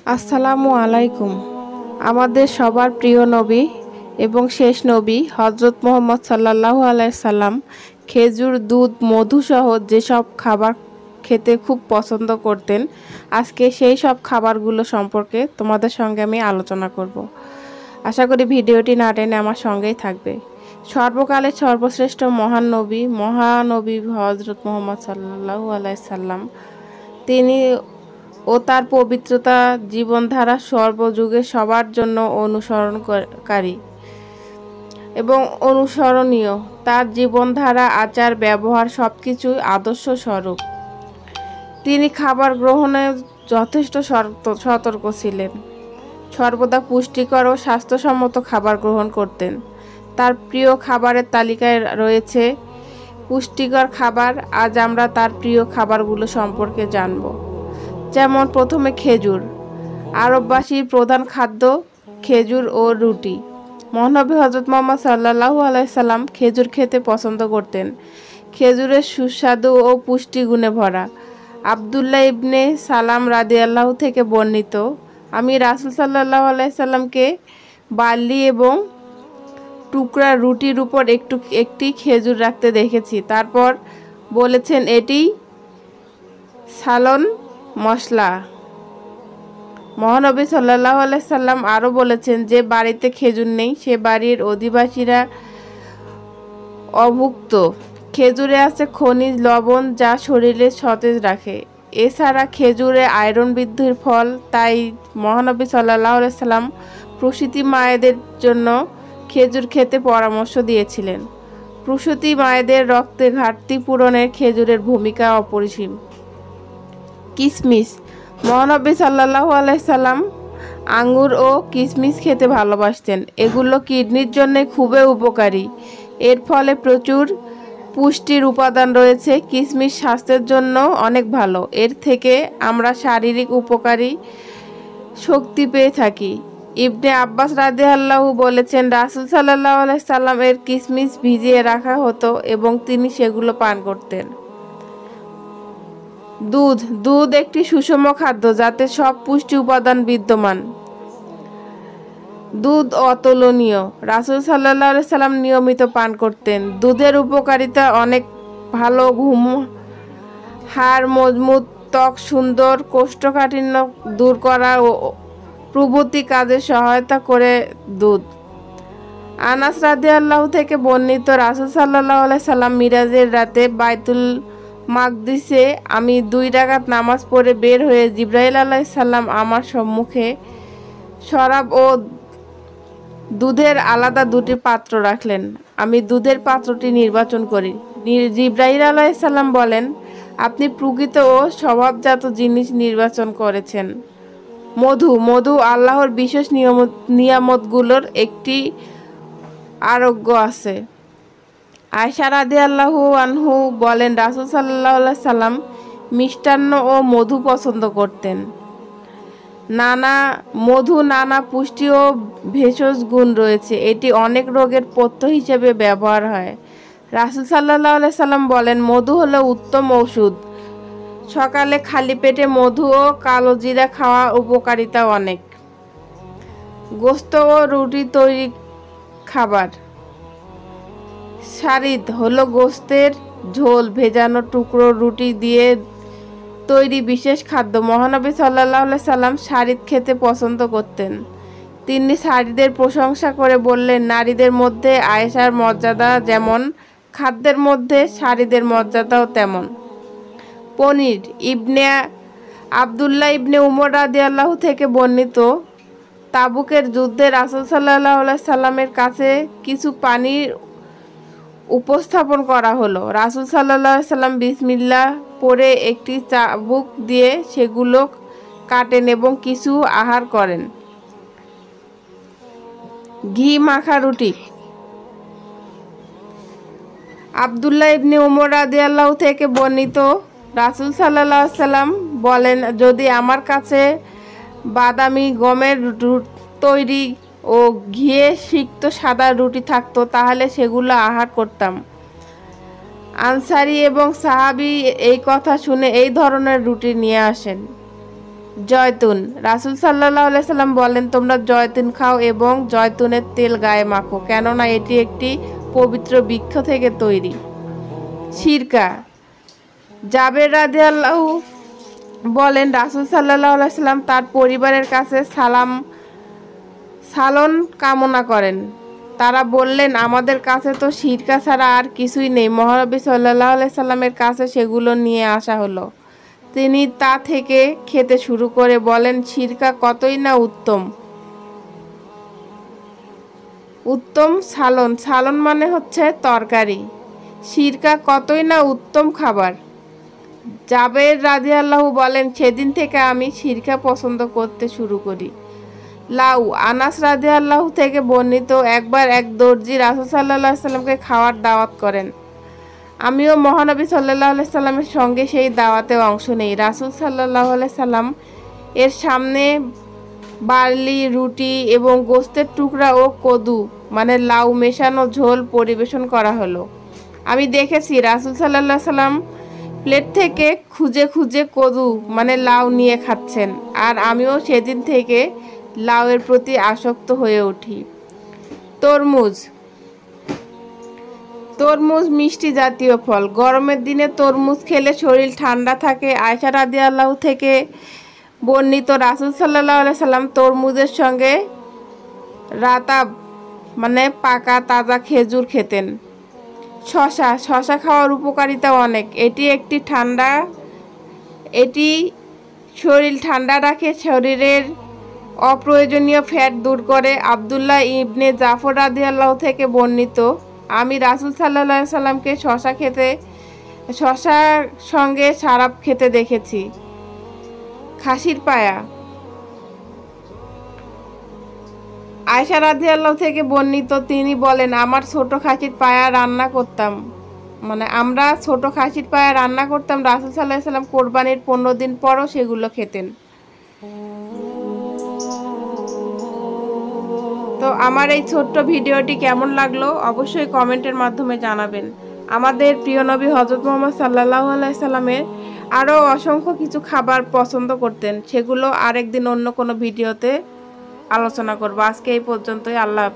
আসসালামু আলাইকুম। আমাদের সবার প্রিয় নবী এবং শেষ নবী হযরত মুহাম্মদ সাল্লাল্লাহু আলাইহি সাল্লাম খেজুর, দুধ, মধু সহ যেসব খাবার খেতে খুব পছন্দ করতেন, আজকে সেই সব খাবারগুলো সম্পর্কে তোমাদের সঙ্গে আমি আলোচনা করব। আশা করি ভিডিওটি না টেনে আমার সঙ্গেই থাকবে। সর্বকালের সর্বশ্রেষ্ঠ মহানবী হযরত মুহাম্মদ সাল্লাল্লাহু আলাইহি সাল্লাম, তিনি ও তার পবিত্রতা জীবনধারা সর্বযুগে সবার জন্য অনুসরণকারী এবং অনুসরণীয়। তার জীবনধারা, আচার, ব্যবহার সবকিছুই আদর্শ স্বরূপ। তিনি খাবার গ্রহণে যথেষ্ট সতর্ক ছিলেন, সর্বদা পুষ্টিকর ও স্বাস্থ্যসম্মত খাবার গ্রহণ করতেন। তার প্রিয় খাবারের তালিকায় রয়েছে পুষ্টিকর খাবার। আজ আমরা তার প্রিয় খাবারগুলো সম্পর্কে জানব। যেমন প্রথমে খেজুর। আরববাসীর প্রধান খাদ্য খেজুর ও রুটি। মহানবী হযরত মুহাম্মদ সাল্লাল্লাহু আলাইহি সাল্লাম খেজুর খেতে পছন্দ করতেন। খেজুরের সুস্বাদু ও পুষ্টিগুণে ভরা। আব্দুল্লাহ ইবনে সালাম রাদিয়াল্লাহু থেকে বর্ণিত, আমি রাসূল সাল্লাল্লাহু আলাইহি সাল্লামকে বার্লি এবং টুকরা রুটির উপর একটি খেজুর রাখতে দেখেছি। তারপর বলেছেন, এটি সালন মশলা। মহানবী সাল্লাল্লাহু আলাইহি সাল্লাম আরও বলেছেন, যে বাড়িতে খেজুর নেই সে বাড়ির অধিবাসীরা অভুক্ত। খেজুরে আছে খনিজ লবণ, যা শরীরে সতেজ রাখে। এছাড়া খেজুরে আয়রন বৃদ্ধির ফল। তাই মহানবী সাল্লাল্লাহু আলাইহি সাল্লাম প্রসূতি মায়েদের জন্য খেজুর খেতে পরামর্শ দিয়েছিলেন। প্রসূতি মায়েদের রক্তে ঘাটতি পূরণে খেজুরের ভূমিকা অপরিসীম। কিশমিশ। মহানবী সাল্লাল্লাহু আলাইহি সাল্লাম আঙ্গুর ও কিশমিশ খেতে ভালোবাসতেন। এগুলো কিডনির জন্য খুবই উপকারী। এর ফলে প্রচুর পুষ্টির উপাদান রয়েছে। কিশমিশ স্বাস্থ্যের জন্য অনেক ভালো। এর থেকে আমরা শারীরিক উপকারী শক্তি পেয়ে থাকি। ইবনে আব্বাস রাদিয়াল্লাহু বলেছেন, রাসূল সাল্লাল্লাহু আলাইহি সাল্লাম এর কিশমিশ ভিজিয়ে রাখা হতো এবং তিনি সেগুলো পান করতেন। দুধ। দুধ একটি সুষম খাদ্য যাতে সব পুষ্টি উপাদান বিদ্যমান। দুধ অতুলনীয়। রাসূল সাল্লাল্লাহু আলাইহি সাল্লাম নিয়মিত পান করতেন। দুধের উপকারিতা অনেক ভালো। ঘুম, হাড় মজবুত, ত্বক সুন্দর, কোষ্ঠকাঠিন্য দূর করা ও প্রভৃতি কাজে সহায়তা করে দুধ। আনাস রাদিয়াল্লাহু থেকে বর্ণিত, রাসূল সাল্লাল্লাহু আলাইহি সাল্লাম মিরাজের রাতে বাইতুল মাকদিসে আমি 2 রাকাত নামাজ পড়ে বের হয়ে জিবরাইল আলাইহিস সালাম আমার সম্মুখে শরাব ও দুধের আলাদা 2টি পাত্র রাখলেন। আমি দুধের পাত্রটি নির্বাচন করি। জিবরাইল আলাইহিস সালাম বলেন, আপনি প্রকৃত ও স্বভাবজাত জিনিস নির্বাচন করেছেন। মধু। মধু আল্লাহর বিশেষ নিয়ামতগুলোর একটি আরোগ্য আছে। আয়েশা রাদিয়াল্লাহু আনহু বলেন, রাসূল সাল্লাল্লাহু আলাইহি সাল্লাম মিষ্টান্ন ও মধু পছন্দ করতেন। মধু নানা পুষ্টি ও ভেষজ গুণ রয়েছে। এটি অনেক রোগের পথ্য হিসেবে ব্যবহার হয়। রাসূল সাল্লাল্লাহু আলাইহি সাল্লাম বলেন, মধু হলো উত্তম ঔষধ। সকালে খালি পেটে মধু ও কালো জিরা খাওয়া উপকারিতা অনেক। গোশত ও রুটি তৈরি খাবার। শারিদ হলো গোশতের ঝোল, ভেজানো টুকরো রুটি দিয়ে তৈরি বিশেষ খাদ্য। মহানবী সাল্লাল্লাহু আলাইহি সাল্লাম শারিদ খেতে পছন্দ করতেন। তিনি শারিদের প্রশংসা করে বললেন, নারীদের মধ্যে আয়েশার মর্যাদা যেমন, খাদ্যের মধ্যে শারিদের মর্যাদাও তেমন। পনির। আব্দুল্লাহ ইবনে উমর রাদিয়াল্লাহু থেকে বর্ণিত, তাবুকের যুদ্ধে রাসূল সাল্লাল্লাহু আলাইহি সাল্লামের কাছে কিছু পানির উপস্থাপন করা হলো। রাসূল সাল্লাল্লাহু আলাইহি সাল্লাম বিসমিল্লাহ পড়ে একটি চাবুক দিয়ে সেগুলো কাটেন এবং কিছু আহার করেন। ঘি মাখা রুটি। আব্দুল্লাহ ইবনে উমর রাদিয়াল্লাহু থেকে বর্ণিত, রাসূল সাল্লাল্লাহু আলাইহি সাল্লাম বলেন, যদি আমার কাছে বাদামি গমের তৈরি ও ঘিয়ে সিক্ত সাদা রুটি থাকতো তাহলে সেগুলো আহার করতাম। আনসারী এবং সাহাবী এই কথা শুনে এই ধরনের রুটি নিয়ে আসেন। জয়তুন। রাসূল সাল্লাল্লাহু আলাইহি সাল্লাম বলেন, তোমরা জয়তুন খাও এবং জয়তুনের তেল গায়ে মাখো, কেননা এটি একটি পবিত্র বৃক্ষ থেকে তৈরি। সিরকা। জাবের রাদিয়াল্লাহু বলেন, রাসূল সাল্লাল্লাহু আলাইহি সাল্লাম তার পরিবারের কাছে সালন কামনা করেন। তারা বললেন, আমাদের কাছে তো সিরকা ছাড়া আর কিছুই নেই। মহানবী সাল্লাল্লাহু আলাইহি সাল্লামের কাছে সেগুলো নিয়ে আসা হলো। তিনি তা থেকে খেতে শুরু করে বলেন, সিরকা কতই না উত্তম সালন মানে হচ্ছে তরকারি। সিরকা কতই না উত্তম খাবার। জাবের রাদিয়াল্লাহু বলেন, সেদিন থেকে আমি সিরকা পছন্দ করতে শুরু করি। লাউ। আনাস রাদিয়াল্লাহু থেকে বর্ণিত, একবার এক দর্জি রাসূল সাল্লাল্লাহু আলাইহি সাল্লামকে খাওয়ার দাওয়াত করেন। আমিও মহানবী সাল্লাল্লাহু আলাইহি সাল্লামের সঙ্গে সেই দাওয়াতে অংশ নেই। রাসূল সাল্লাল্লাহু আলাইহি সাল্লাম এর সামনে বার্লি, রুটি এবং গোস্তের টুকরা ও কদু মানে লাউ মেশানো ঝোল পরিবেশন করা হলো। আমি দেখেছি রাসূল সাল্লাল্লাহু আলাইহি সাল্লাম প্লেট থেকে খুঁজে খুঁজে কদু মানে লাউ নিয়ে খাচ্ছেন, আর আমিও সেদিন থেকে লাউয়ের প্রতি আসক্ত হয়ে উঠি। তরমুজ মিষ্টি জাতীয় ফল। গরমের দিনে তরমুজ খেলে শরীর ঠান্ডা থাকে। আয়েশা রাদিয়াল্লাহু থেকে বর্ণিত, রাসূল সাল্লাল্লাহু আলাইহি সাল্লাম তরমুজের সঙ্গে রাতাব মানে পাকা তাজা খেজুর খেতেন। শশা খাওয়ার উপকারিতা অনেক। এটি শরীর ঠান্ডা রাখে, শরীরের অপ্রয়োজনীয় ফ্যাট দূর করে। আব্দুল্লাহ ইবনে জাফর রাদিয়াল্লাহু থেকে বর্ণিত, আমি রাসূল সাল্লাল্লাহু আলাইহি সাল্লামকে শশার সঙ্গে শারাব খেতে দেখেছি। খাসির পায়া। আয়েশা রাদিয়াল্লাহু থেকে বর্ণিত, তিনি বলেন, আমরা ছোট খাসির পায়া রান্না করতাম। রাসূল সাল্লাল্লাহু আলাইহি সাল্লাম কোরবানির 15 দিন পরও সেগুলো খেতেন। তো আমার এই ছোট্ট ভিডিওটি কেমন লাগলো অবশ্যই কমেন্টের মাধ্যমে জানাবেন। আমাদের প্রিয় নবী হযরত মুহাম্মদ সাল্লাল্লাহু আলাইহি সাল্লামের আরও অসংখ্য কিছু খাবার পছন্দ করতেন, সেগুলো আরেকদিন অন্য কোনো ভিডিওতে আলোচনা করব। আজকে এই পর্যন্তই। আল্লাহ হাফেজ।